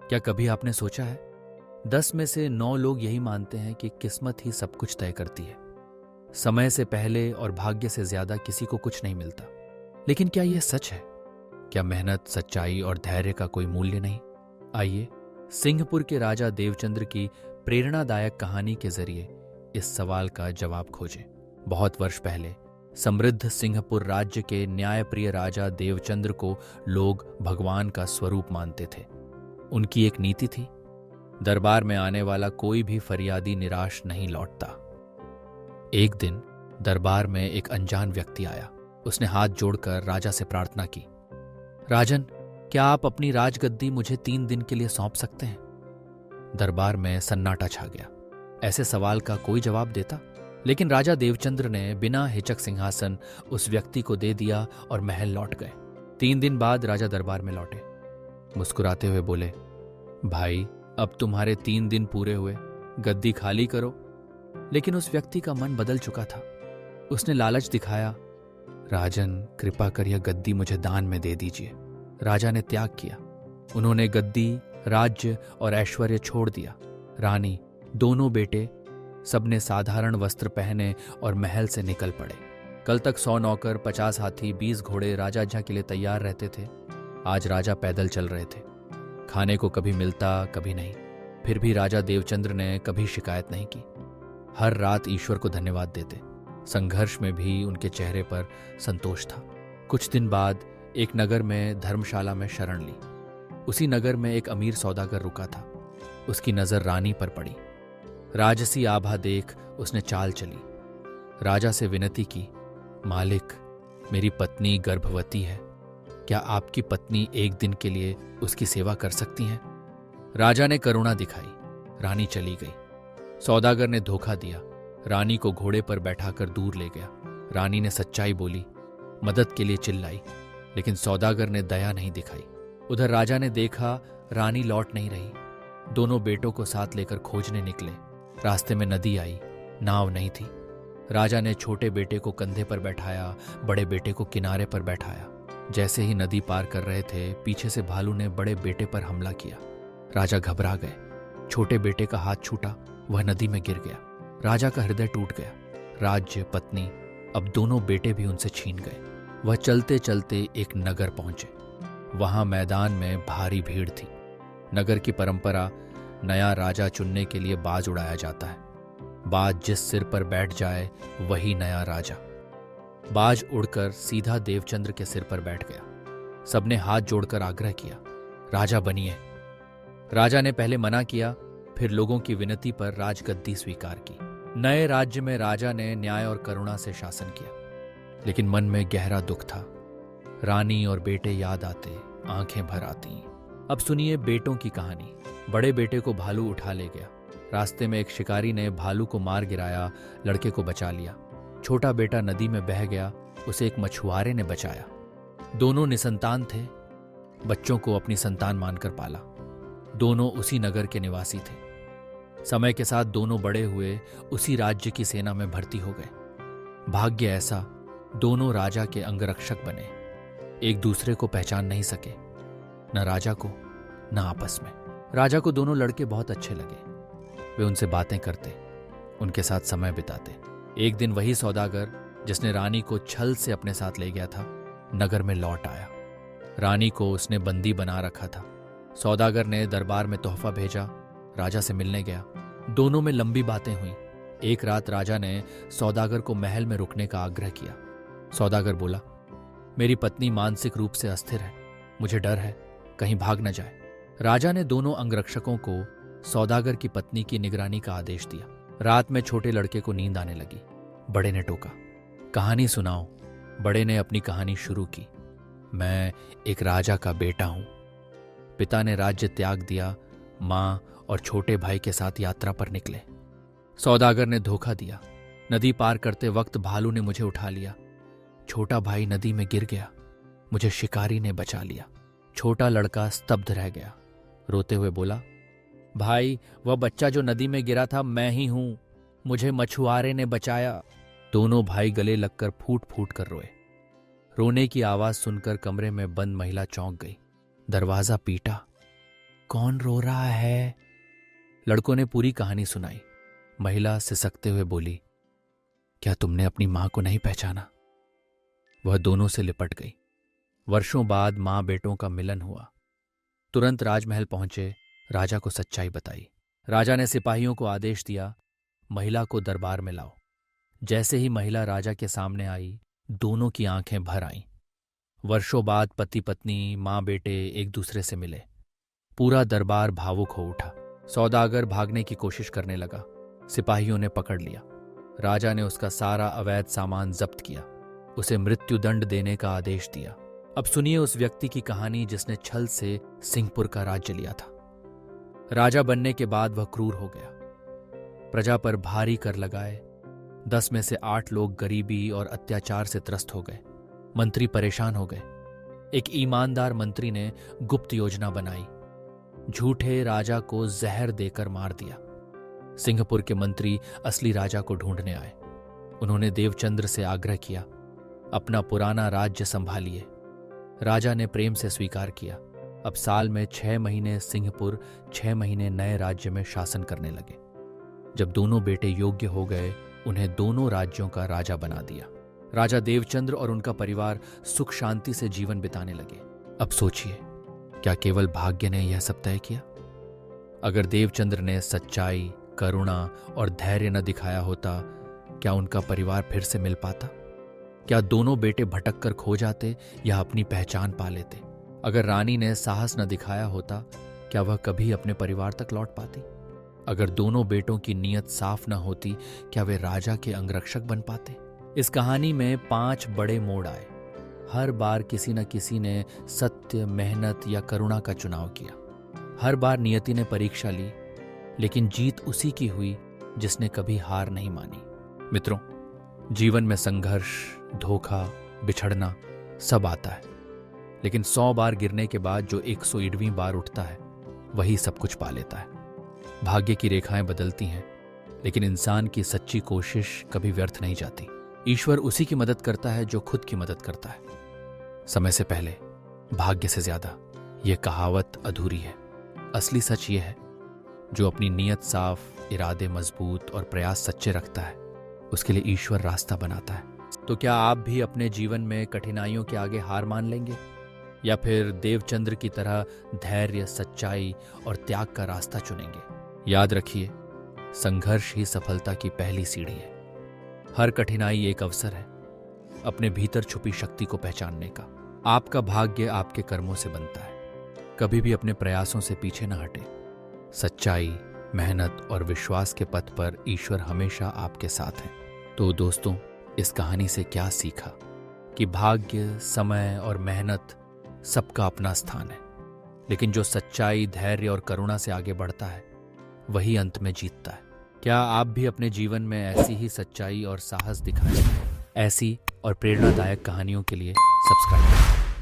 क्या कभी आपने सोचा है 10 में से 9 लोग यही मानते हैं कि किस्मत ही सब कुछ तय करती है। समय से पहले और भाग्य से ज्यादा किसी को कुछ नहीं मिलता। लेकिन क्या यह सच है? क्या मेहनत, सच्चाई और धैर्य का कोई मूल्य नहीं? आइए सिंहपुर के राजा देवचंद्र की प्रेरणादायक कहानी के जरिए इस सवाल का जवाब खोजें। बहुत वर्ष पहले समृद्ध सिंहपुर राज्य के न्यायप्रिय राजा देवचंद्र को लोग भगवान का स्वरूप मानते थे। उनकी एक नीति थी, दरबार में आने वाला कोई भी फरियादी निराश नहीं लौटता। एक दिन दरबार में एक अनजान व्यक्ति आया। उसने हाथ जोड़कर राजा से प्रार्थना की, राजन, क्या आप अपनी राजगद्दी मुझे 3 दिन के लिए सौंप सकते हैं? दरबार में सन्नाटा छा गया। ऐसे सवाल का कोई जवाब देता? लेकिन राजा देवचंद्र ने बिना हिचक सिंहासन उस व्यक्ति को दे दिया और महल लौट गए। 3 दिन बाद राजा दरबार में लौटे। मुस्कुराते हुए बोले, भाई, अब तुम्हारे 3 दिन पूरे हुए, गद्दी खाली करो। लेकिन उस व्यक्ति का मन बदल चुका था। उसने लालच दिखाया, राजन, कृपा कर यह गद्दी मुझे दान में दे दीजिए। राजा ने त्याग किया। उन्होंने गद्दी, राज्य और ऐश्वर्य छोड़ दिया। रानी, दोनों बेटे सबने साधारण वस्त्र पहने और महल से निकल पड़े। कल तक 100 नौकर, 50 हाथी, 20 घोड़े राजा के लिए तैयार रहते थे। आज राजा पैदल चल रहे थे। खाने को कभी मिलता, कभी नहीं। फिर भी राजा देवचंद्र ने कभी शिकायत नहीं की। हर रात ईश्वर को धन्यवाद देते। संघर्ष में भी उनके चेहरे पर संतोष था। कुछ दिन बाद एक नगर में धर्मशाला में शरण ली। उसी नगर में एक अमीर सौदागर रुका था। उसकी नजर रानी पर पड़ी। राजसी आभा देख उसने चाल चली। राजा से विनती की, मालिक, मेरी पत्नी गर्भवती है। क्या आपकी पत्नी एक दिन के लिए उसकी सेवा कर सकती हैं? राजा ने करुणा दिखाई। रानी चली गई। सौदागर ने धोखा दिया। रानी को घोड़े पर बैठाकर दूर ले गया। रानी ने सच्चाई बोली, मदद के लिए चिल्लाई, लेकिन सौदागर ने दया नहीं दिखाई। उधर राजा ने देखा रानी लौट नहीं रही। दोनों बेटों को साथ लेकर खोजने निकले। रास्ते में नदी आई। नाव नहीं थी। राजा ने छोटे बेटे को कंधे पर बैठाया, बड़े बेटे को किनारे पर बैठाया। जैसे ही नदी पार कर रहे थे, पीछे से भालू ने बड़े बेटे पर हमला किया। राजा घबरा गए। छोटे बेटे का हाथ छूटा, वह नदी में गिर गया। राजा का हृदय टूट गया। राज्य, पत्नी, अब दोनों बेटे भी उनसे छीन गए। वह चलते चलते एक नगर पहुंचे। वहां मैदान में भारी भीड़ थी। नगर की परंपरा, नया राजा चुनने के लिए बाज उड़ाया जाता है। बाज जिस सिर पर बैठ जाए वही नया राजा। बाज उड़कर सीधा देवचंद्र के सिर पर बैठ गया। सबने हाथ जोड़कर आग्रह किया, राजा बनिए। राजा ने पहले मना किया, फिर लोगों की विनती पर राजगद्दी स्वीकार की। नए राज्य में राजा ने न्याय और करुणा से शासन किया। लेकिन मन में गहरा दुख था। रानी और बेटे याद आते, आंखें भर आती। अब सुनिए बेटों की कहानी। बड़े बेटे को भालू उठा ले गया। रास्ते में एक शिकारी ने भालू को मार गिराया, लड़के को बचा लिया। छोटा बेटा नदी में बह गया, उसे एक मछुआरे ने बचाया। दोनों निसंतान थे। बच्चों को अपनी संतान मानकर पाला। दोनों उसी नगर के निवासी थे। समय के साथ दोनों बड़े हुए, उसी राज्य की सेना में भर्ती हो गए। भाग्य ऐसा, दोनों राजा के अंगरक्षक बने। एक दूसरे को पहचान नहीं सके, न राजा को न आपस में। राजा को दोनों लड़के बहुत अच्छे लगे। वे उनसे बातें करते, उनके साथ समय बिताते। एक दिन वही सौदागर जिसने रानी को छल से अपने साथ ले गया था, नगर में लौट आया। रानी को उसने बंदी बना रखा था। सौदागर ने दरबार में तोहफा भेजा। राजा से मिलने गया। दोनों में लंबी बातें हुई। एक रात राजा ने सौदागर को महल में रुकने का आग्रह किया। सौदागर बोला, मेरी पत्नी मानसिक रूप से अस्थिर है। मुझे डर है कहीं भाग न जाए। राजा ने दोनों अंगरक्षकों को सौदागर की पत्नी की निगरानी का आदेश दिया। रात में छोटे लड़के को नींद आने लगी। बड़े ने टोका, कहानी सुनाओ। बड़े ने अपनी कहानी शुरू की। मैं एक राजा का बेटा हूं। पिता ने राज्य त्याग दिया। मां और छोटे भाई के साथ यात्रा पर निकले। सौदागर ने धोखा दिया। नदी पार करते वक्त भालू ने मुझे उठा लिया। छोटा भाई नदी में गिर गया। मुझे शिकारी ने बचा लिया। छोटा लड़का स्तब्ध रह गया। रोते हुए बोला, भाई, वह बच्चा जो नदी में गिरा था मैं ही हूं। मुझे मछुआरे ने बचाया। दोनों भाई गले लगकर फूट फूट कर रोए। रोने की आवाज सुनकर कमरे में बंद महिला चौंक गई। दरवाजा पीटा। कौन रो रहा है? लड़कों ने पूरी कहानी सुनाई। महिला सिसकते हुए बोली, क्या तुमने अपनी मां को नहीं पहचाना? वह दोनों से लिपट गई। वर्षों बाद मां बेटों का मिलन हुआ। तुरंत राजमहल पहुंचे, राजा को सच्चाई बताई। राजा ने सिपाहियों को आदेश दिया, महिला को दरबार में लाओ। जैसे ही महिला राजा के सामने आई, दोनों की आंखें भर आईं। वर्षों बाद पति पत्नी, मां बेटे एक दूसरे से मिले। पूरा दरबार भावुक हो उठा। सौदागर भागने की कोशिश करने लगा। सिपाहियों ने पकड़ लिया। राजा ने उसका सारा अवैध सामान जब्त किया। उसे मृत्युदंड देने का आदेश दिया। अब सुनिए उस व्यक्ति की कहानी जिसने छल से सिंहपुर का राज्य लिया था। राजा बनने के बाद वह क्रूर हो गया। प्रजा पर भारी कर लगाए। 10 में से 8 लोग गरीबी और अत्याचार से त्रस्त हो गए। मंत्री परेशान हो गए। एक ईमानदार मंत्री ने गुप्त योजना बनाई। झूठे राजा को जहर देकर मार दिया। सिंहपुर के मंत्री असली राजा को ढूंढने आए। उन्होंने देवचंद्र से आग्रह किया, अपना पुराना राज्य संभालिए। राजा ने प्रेम से स्वीकार किया। अब साल में 6 महीने सिंहपुर, 6 महीने नए राज्य में शासन करने लगे। जब दोनों बेटे योग्य हो गए, उन्हें दोनों राज्यों का राजा बना दिया। राजा देवचंद्र और उनका परिवार सुख शांति से जीवन बिताने लगे। अब सोचिए, क्या केवल भाग्य ने यह सब तय किया? अगर देवचंद्र ने सच्चाई, करुणा और धैर्य न दिखाया होता, क्या उनका परिवार फिर से मिल पाता? क्या दोनों बेटे भटक कर खो जाते या अपनी पहचान पा लेते? अगर रानी ने साहस न दिखाया होता, क्या वह कभी अपने परिवार तक लौट पाती? अगर दोनों बेटों की नीयत साफ न होती, क्या वे राजा के अंगरक्षक बन पाते? इस कहानी में 5 बड़े मोड़ आए। हर बार किसी न किसी ने सत्य, मेहनत या करुणा का चुनाव किया। हर बार नियति ने परीक्षा ली, लेकिन जीत उसी की हुई जिसने कभी हार नहीं मानी। मित्रों, जीवन में संघर्ष, धोखा, बिछड़ना सब आता है, लेकिन 100 बार गिरने के बाद जो 101वीं बार उठता है, वही सब कुछ पा लेता है। भाग्य की रेखाएं बदलती हैं, लेकिन इंसान की सच्ची कोशिश कभी व्यर्थ नहीं जाती। ईश्वर उसी की मदद करता है जो खुद की मदद करता है। समय से पहले, भाग्य से ज्यादा, यह कहावत अधूरी है। असली सच यह है, जो अपनी नीयत साफ, इरादे मजबूत और प्रयास सच्चे रखता है, उसके लिए ईश्वर रास्ता बनाता है। तो क्या आप भी अपने जीवन में कठिनाइयों के आगे हार मान लेंगे, या फिर देवचंद्र की तरह धैर्य, सच्चाई और त्याग का रास्ता चुनेंगे? याद रखिए, संघर्ष ही सफलता की पहली सीढ़ी है। हर कठिनाई एक अवसर है अपने भीतर छुपी शक्ति को पहचानने का। आपका भाग्य आपके कर्मों से बनता है। कभी भी अपने प्रयासों से पीछे न हटे। सच्चाई, मेहनत और विश्वास के पथ पर ईश्वर हमेशा आपके साथ है। तो दोस्तों, इस कहानी से क्या सीखा? कि भाग्य, समय और मेहनत सबका अपना स्थान है, लेकिन जो सच्चाई, धैर्य और करुणा से आगे बढ़ता है, वही अंत में जीतता है। क्या आप भी अपने जीवन में ऐसी ही सच्चाई और साहस दिखाएं? ऐसी और प्रेरणादायक कहानियों के लिए सब्सक्राइब करें।